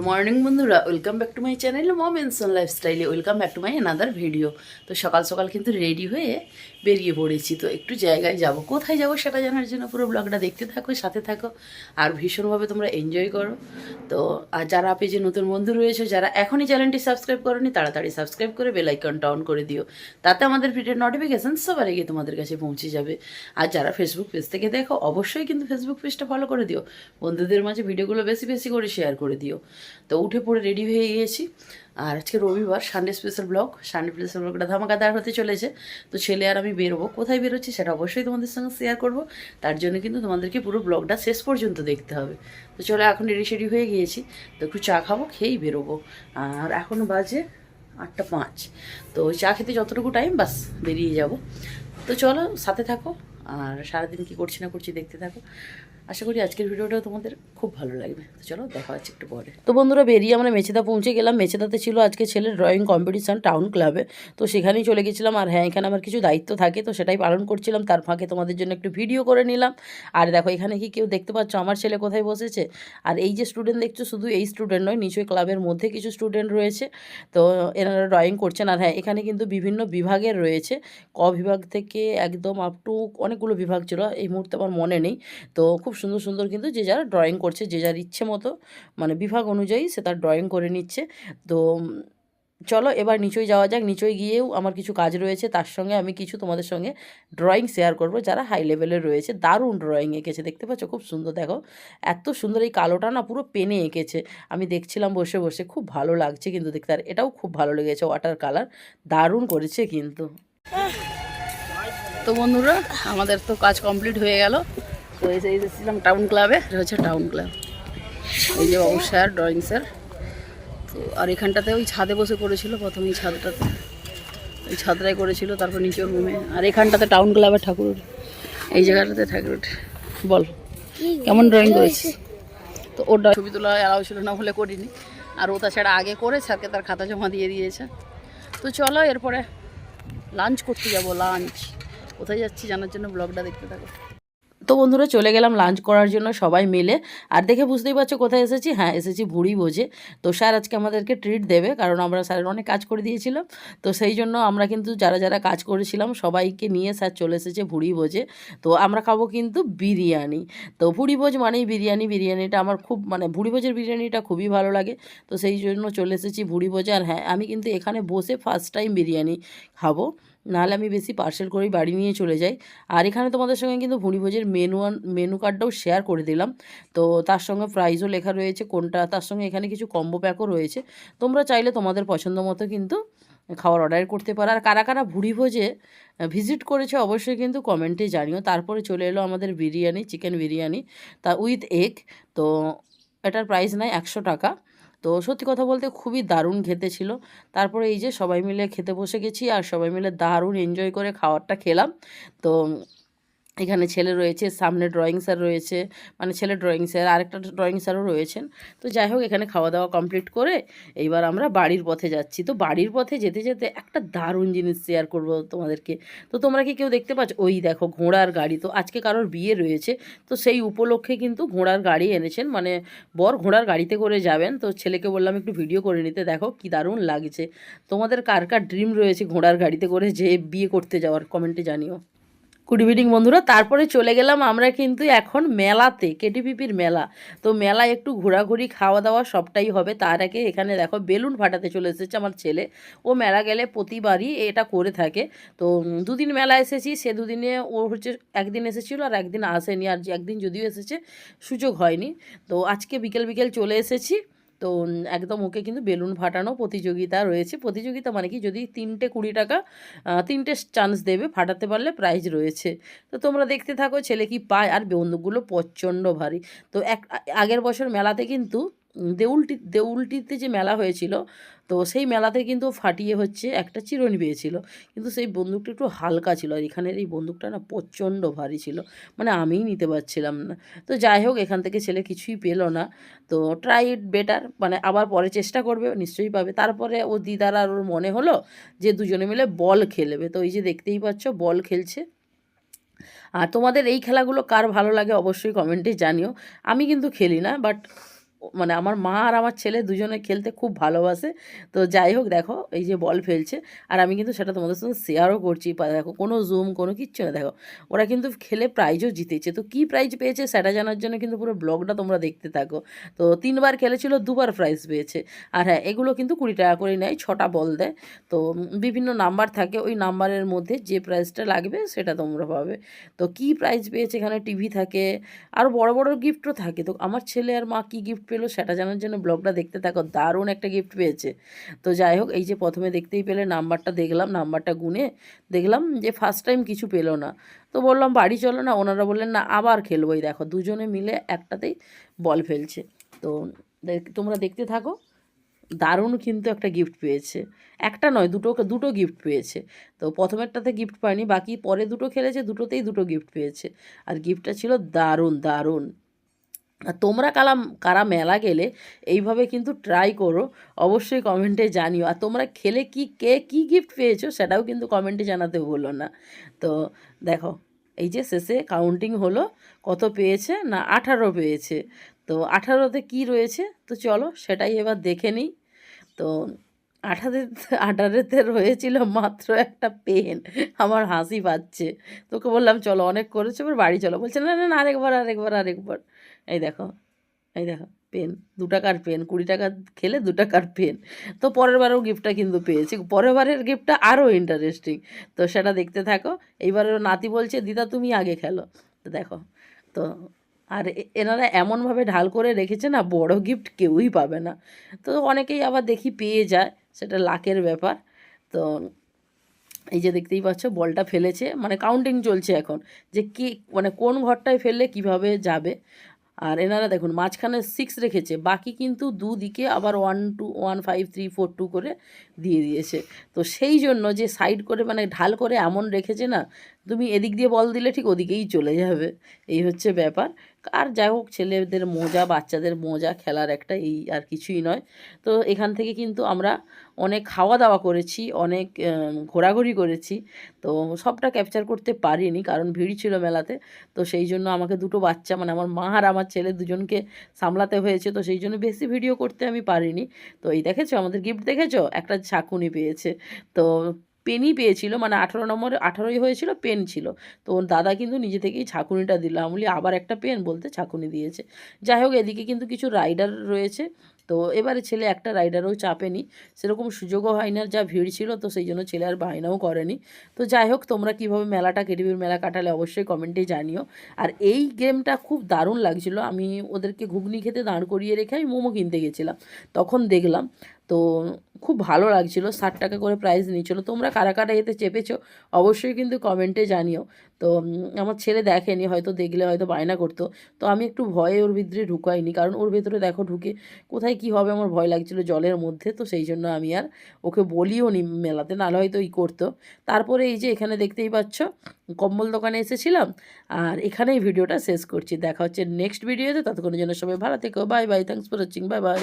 Morning বন্ধুরা, welcome back to my channel mom এনসন লাইফস্টাইলে। Welcome back to my another video. তো সকাল সকাল কিন্তু রেডি হয়ে বেরিয়ে পড়েছি। তো একটু জায়গায় যাব, কোথায় যাব সেটা জানার জন্য পুরো ব্লগটা দেখতে থাকো, সাথে থাকো, আর ভীষণভাবে তোমরা এনজয় করো। তো আর যারা পেজে নতুন বন্ধু রয়েছে, যারা এখনই চ্যানেলটি সাবস্ক্রাইব করোনি, তাড়াতাড়ি সাবস্ক্রাইব করে বেল আইকনটা অন করে দিও। তাতে আমাদের ভিডিওর নোটিফিকেশান সবার আগে তোমাদের কাছে পৌঁছে যাবে। আর যারা ফেসবুক পেজ থেকে দেখো, অবশ্যই কিন্তু ফেসবুক পেজটা ফলো করে দিও। বন্ধুদের মাঝে ভিডিওগুলো বেশি বেশি করে শেয়ার করে দিও। তো উঠে পড়ে রেডি হয়ে গিয়েছি। আর আজকে রবিবার, Sunday special blog. Sunday special ব্লগটা ধামাকাদার হতে চলেছে। তো ছেলে আর আমি বেরোবো, কোথায় বেরোচ্ছি সেটা অবশ্যই তোমাদের সঙ্গে শেয়ার করব। তার জন্য কিন্তু তোমাদেরকে পুরো ব্লগটা শেষ পর্যন্ত দেখতে হবে। তো চলো, এখন রেডি হয়ে গিয়েছি। তো একটু চা খাবো, খেয়েই বেরোবো। আর এখন বাজে 8:05। তো চা খেতে যতটুকু টাইম, বাস বেরিয়ে যাব। তো চলো, সাথে থাকো। আর সারাদিন কী করছি না করছি দেখতে থাকো। আশা করি আজকের ভিডিওটা তোমাদের খুব ভালো লাগবে। তো চলো, দেখা হচ্ছে একটু পরে। তো বন্ধুরা, বেরিয়ে আমরা মেচেদা পৌঁছে গেলাম। মেচেদাতে ছিল আজকে ছেলের ড্রয়িং কম্পিটিশান টাউন ক্লাবে। তো সেখানেই চলে গেছিলাম। আর হ্যাঁ, এখানে আমার কিছু দায়িত্ব থাকে, তো সেটাই পালন করছিলাম। তার ফাঁকে তোমাদের জন্য একটু ভিডিও করে নিলাম। আর দেখো, এখানে কি কেউ দেখতে পাচ্ছ আমার ছেলে কোথায় বসেছে? আর এই যে স্টুডেন্ট দেখছো, শুধু এই স্টুডেন্ট নয়, নিশ্চয়ই ক্লাবের মধ্যে কিছু স্টুডেন্ট রয়েছে। তো এনারা ড্রয়িং করছেন। আর হ্যাঁ, এখানে কিন্তু বিভিন্ন বিভাগের রয়েছে। ক বিভাগ থেকে একদম আপ টু অনেকগুলো বিভাগ ছিল, এই মুহূর্তে আমার মনে নেই। তো খুব সুন্দর সুন্দর কিন্তু যে যারা ড্রয়িং করছে, যে যার ইচ্ছে মতো মানে বিভাগ অনুযায়ী সে তার ড্রয়িং করে নিচ্ছে। তো চলো এবার নিচই যাওয়া যাক। নিচই গিয়েও আমার কিছু কাজ রয়েছে, তার সঙ্গে আমি কিছু তোমাদের সঙ্গে ড্রয়িং শেয়ার করব যারা হাই লেভেলের রয়েছে। দারুণ ড্রয়িং এঁকেছে, দেখতে পাচ্ছ, খুব সুন্দর। দেখো, এত সুন্দর, এই কালোটা না পুরো পেনে এঁকেছে। আমি দেখছিলাম বসে বসে, খুব ভালো লাগছে কিন্তু দেখতে। আর এটাও খুব ভালো লেগেছে, ওয়াটার কালার দারুণ করেছে কিন্তু। তো বন্ধুরা, আমাদের তো কাজ কমপ্লিট হয়ে গেল। তো এসেছিলাম টাউন ক্লাবে। এটা হচ্ছে টাউন ক্লাব। এই যে বাবু স্যার, ড্রয়িং স্যার। তো আর এখানটাতে ওই ছাদে বসে করেছিল প্রথমে, এই ছাদটাতে, ওই ছাদটাই করেছিল, তারপর নিচের রুমে। আর এখানটাতে টাউন ক্লাবের ঠাকুর, এই জায়গাটাতে ঠাকুর। বল, কেমন ড্রয়িং করেছিস? তো ওর ছবি তোলা অ্যালাউ ছিল না বলে করিনি। আর ও তাছাড়া আগে করে স্যারকে তার খাতা জমা দিয়ে দিয়েছে। তো চলো, এরপরে লাঞ্চ করতে যাবো। লাঞ্চ কোথায় যাচ্ছি জানার জন্য ব্লগটা দেখতে থাকো। তো বন্ধুরা, চলে গেলাম লাঞ্চ করার জন্য সবাই মিলে। আর দেখে বুঝতেই পারছো কোথায় এসেছি। হ্যাঁ, এসেছি ভুড়ি ভোজে। তো স্যার আজকে আমাদেরকে ট্রিট দেবে, কারণ আমরা স্যারের অনেক কাজ করে দিয়েছিলাম। তো সেই জন্য আমরা কিন্তু যারা যারা কাজ করেছিলাম সবাইকে নিয়ে স্যার চলে এসেছে ভুড়ি ভোজে। তো আমরা খাবো কিন্তু বিরিয়ানি। তো ভুড়ি ভোজ মানেই বিরিয়ানি। বিরিয়ানিটা আমার খুব, মানে ভুড়ি ভোজের বিরিয়ানিটা খুবই ভালো লাগে। তো সেই জন্য চলে এসেছি ভুড়ি ভোজে। আর হ্যাঁ, আমি কিন্তু এখানে বসে ফার্স্ট টাইম বিরিয়ানি খাবো। নাহলে আমি বেশি পার্সেল করেই বাড়ি নিয়ে চলে যাই। আর এখানে তোমাদের সঙ্গে কিন্তু ভুড়িভোজের মেনু কার্ডটাও শেয়ার করে দিলাম। তো তার সঙ্গে প্রাইসও লেখা রয়েছে কোনটা, তার সঙ্গে এখানে কিছু কম্বো প্যাকও রয়েছে। তোমরা চাইলে তোমাদের পছন্দ মতো কিন্তু খাবার অর্ডার করতে পারো। আর কারা কারা ভুড়িভোজে ভিজিট করেছে অবশ্যই কিন্তু কমেন্টে জানিও। তারপরে চলে এলো আমাদের বিরিয়ানি, চিকেন বিরিয়ানি, তা উইথ এগ। তো এটার প্রাইস নেয় 100 টাকা। তো সত্যি কথা বলতে খুবই দারুণ খেতে ছিল। তারপরে এই যে সবাই মিলে খেতে বসে গেছি, আর সবাই মিলে দারুণ এনজয় করে খাবারটা খেলাম। তো এখানে ছেলে রয়েছে, সামনে ড্রয়িং স্যার রয়েছে, মানে ছেলে ড্রয়িং স্যার, আরেকটা ড্রয়িং স্যারও রয়েছেন। তো যাই হোক, এখানে খাওয়া দাওয়া কমপ্লিট করে এইবার আমরা বাড়ির পথে যাচ্ছি। তো বাড়ির পথে যেতে যেতে একটা দারুণ জিনিস শেয়ার করব তোমাদেরকে। তো তোমরা কি কেউ দেখতে পাচ্ছ? ওই দেখো, ঘোড়ার গাড়ি। তো আজকে কারোর বিয়ে রয়েছে, তো সেই উপলক্ষে কিন্তু ঘোড়ার গাড়ি এনেছেন, মানে বর ঘোড়ার গাড়িতে করে যাবেন। তো ছেলেকে বললাম একটু ভিডিও করে নিতে। দেখো কি দারুণ লাগছে। তোমাদের কার কার ড্রিম রয়েছে ঘোড়ার গাড়িতে করে যে বিয়ে করতে যাওয়ার, কমেন্টে জানিও। গুড ইভিনিং বন্ধুরা, তারপরে চলে গেলাম আমরা কিন্তু এখন মেলাতে, কেটিপিপির মেলা। তো মেলা একটু ঘোরাঘুরি, খাওয়া দাওয়া সবটাই হবে। তার আগে এখানে দেখো বেলুন ফাটাতে চলে এসেছে আমার ছেলে। ও মেলা গেলে প্রতিবারই এটা করে থাকে। তো দুদিন মেলা এসেছি, সে দুদিনে ও হচ্ছে একদিন এসেছিলো আর একদিন আসেনি। আর একদিন যদিও এসেছে, সুযোগ হয়নি। তো আজকে বিকেল বিকেল চলে এসেছি। তো একদম ওকে কিন্তু বেলুন ফাটানো প্রতিযোগিতা রয়েছে। প্রতিযোগিতা মানে কি, যদি 3টে 20 টাকা, 3টে চান্স দেবে, ফাটাতে পারলে প্রাইজ রয়েছে। তো তোমরা দেখতে থাকো ছেলে কি পায়। আর বন্দুকগুলো প্রচণ্ড ভারী। তো আগের বছর মেলাতে কিন্তু দেউলটিতে যে মেলা হয়েছিল, তো সেই মেলাতে কিন্তু ফাটিয়ে হচ্ছে একটা চিরুনি পেয়েছিল। কিন্তু সেই বন্দুকটা একটু হালকা ছিল, আর এখানের এই বন্দুকটা না প্রচণ্ড ভারী ছিল, মানে আমিই নিতে পারছিলাম না। তো যাই হোক, এখান থেকে ছেলে কিছুই পেলো না। তো ট্রাই ইট বেটার, মানে আবার পরে চেষ্টা করবে, নিশ্চয়ই পাবে। তারপরে ও দিদার আর ওর মনে হলো যে দুজনে মিলে বল খেলবে। তো এই যে দেখতেই পাচ্ছ, বল খেলছে। আর তোমাদের এই খেলাগুলো কার ভালো লাগে অবশ্যই কমেন্টে জানিও। আমি কিন্তু খেলি না, বাট মানে আমার মা আর আমার ছেলে দুজনে খেলতে খুব ভালোবাসে। তো যাই হোক দেখো এই যে বল ফেলছে, আর আমি কিন্তু সেটা তোমাদের সঙ্গে শেয়ারও করছি। দেখো কোনো জুম কোনো কিচ্ছু না, দেখো ওরা কিন্তু খেলে প্রাইজও জিতেছে। তো কী প্রাইজ পেয়েছে সেটা জানার জন্য কিন্তু পুরো ব্লগটা তোমরা দেখতে থাকো। তো 3বার খেলেছিল, 2বার প্রাইজ পেয়েছে। আর হ্যাঁ, এগুলো কিন্তু 20 টাকা করে নেয়, 6টা বল দেয়। তো বিভিন্ন নাম্বার থাকে, ওই নাম্বারের মধ্যে যে প্রাইজটা লাগবে সেটা তোমরা পাবে। তো কী প্রাইজ পেয়েছে, এখানে টিভি থাকে, আরও বড় বড় গিফটও থাকে। তো আমার ছেলে আর মা কী গিফট পেলো সেটা জানার জন্য ব্লগটা দেখতে থাকো, দারুণ একটা গিফট পেয়েছে। তো যাই হোক, এই যে প্রথমে দেখতেই পেলে নাম্বারটা দেখলাম, নাম্বারটা গুনে দেখলাম যে ফার্স্ট টাইম কিছু পেলো না। তো বললাম বাড়ি চলো না, ওনারা বললেন না আবার খেলবো। এই দেখো দুজনে মিলে একটাতেই বল ফেলছে। তো তোমরা দেখতে থাকো, দারুণ কিন্তু একটা গিফট পেয়েছে। একটা নয়, দুটো গিফট পেয়েছে। তো প্রথমেরটাতে গিফট পায়নি, বাকি পরে দুটো খেলেছে, দুটোতেই দুটো গিফট পেয়েছে। আর গিফটটা ছিল দারুণ দারুণ। আর তোমরা কারা মেলা গেলে এইভাবে কিন্তু ট্রাই করো, অবশ্যই কমেন্টে জানিও। আর তোমরা খেলে কে কী গিফট পেয়েছো সেটাও কিন্তু কমেন্টে জানাতে ভুলো না। তো দেখো এই যে শেষে কাউন্টিং হলো, কত পেয়েছে না 18 পেয়েছে। তো 18তে কী রয়েছে, তো চলো সেটাই এবার দেখে নিই। তো 18তে রয়েছিল মাত্র একটা পেন। আমার হাসি পাচ্ছে। তোকে বললাম চলো অনেক করেছো, এবার বাড়ি চলো। বলছে না না না, আরেকবার। এই দেখো, এই দেখো পেন, 2 টাকার পেন, 20 টাকা খেলে 2 টাকার পেন। তো পরের বারেও গিফটটা কিন্তু পেয়েছি, পরের বারের গিফটটা আরও ইন্টারেস্টিং। তো সেটা দেখতে থাকো। এইবারের নাতি বলছে দিদা তুমি আগে খেলো। তো দেখো, তো আর এনারা এমনভাবে ঢাল করে রেখেছে না, বড় গিফট কেউই পাবে না। তো অনেকেই আবার দেখি পেয়ে যায়, সেটা লাকের ব্যাপার। তো এই যে দেখতেই পাচ্ছ বলটা ফেলেছে, মানে কাউন্টিং চলছে এখন, যে কি মানে কোন ঘরটায় ফেললে কিভাবে যাবে। আর এনারা দেখুন মাঝখানে 6 রেখেছে, বাকি কিন্তু দুদিকে আবার 1 2 1 5 3 4 2 করে দিয়ে দিয়েছে। তো সেই জন্য যে সাইড করে মানে ঢাল করে এমন রেখেছে না, তুমি এদিক দিয়ে বল দিলে ঠিক ওদিকেই চলে যাবে, এই হচ্ছে ব্যাপার। আর যাই হোক, ছেলেদের মজা, বাচ্চাদের মজা, খেলার একটা, এই আর কিছুই নয়। তো এখান থেকে কিন্তু আমরা অনেক খাওয়া দাওয়া করেছি, অনেক ঘোরাঘুরি করেছি। তো সবটা ক্যাপচার করতে পারিনি, কারণ ভিড় ছিল মেলাতে। তো সেই জন্য আমাকে দুটো বাচ্চা, মানে আমার মা আর আমার ছেলে দুজনকে সামলাতে হয়েছে। তো সেই জন্য বেশি ভিডিও করতে আমি পারিনি। তো এই দেখেছো আমাদের গিফট, দেখেছো একটা ঝাঁকুনি পেয়েছে। তো পেনই পেয়েছিল, মানে 18 নম্বরে 18ই হয়েছিল, পেন ছিল। তো ওর দাদা কিন্তু নিজে থেকেই ঝাঁকুনিটা দিল, আমি বলি আবার একটা পেন, বলতে ঝাঁকুনি দিয়েছে। যাই হোক, এদিকে কিন্তু কিছু রাইডার রয়েছে। তো এবারে ছেলে একটা রাইডারও চাপেনি, সেরকম সুযোগও হয় না, যা ভিড় ছিল। তো সেই জন্য ছেলে আর বায়নাও করেনি। তো যাই হোক, তোমরা কীভাবে মেলাটা, কেটিভির মেলা কাটালে অবশ্যই কমেন্টে জানিও। আর এই গেমটা খুব দারুণ লাগছিলো। আমি ওদেরকে ঘুগনি খেতে দাঁড় করিয়ে রেখে আমি মোমো কিনতে গেছিলাম, তখন দেখলাম। তো খুব ভালো লাগছিলো, 60 টাকা করে প্রাইস নিচ্ছিলো। তোমরা কারা কারা এতে চেপেছো অবশ্যই কিন্তু কমেন্টে জানিও। তো আমার ছেলে দেখেনি, হয়তো দেখলে হয়তো বায়না করতো। তো আমি একটু ভয়ে ওর ভিতরে ঢুকাইনি, কারণ ওর ভেতরে দেখো ঢুকে কোথায় কী হবে আমার ভয় লাগছিলো জলের মধ্যে। তো সেই জন্য আমি আর ওকে বলিও নি মেলাতে, নাহলে হয়তো করতো। তারপরে এই যে এখানে দেখতেই পাচ্ছ কম্বল দোকানে এসেছিলাম। আর এখানেই ভিডিওটা শেষ করছি, দেখা হচ্ছে নেক্সট ভিডিওতে। ততক্ষণের জন্য সবাই ভালো থেকো, bye bye, thanks for watching, bye bye.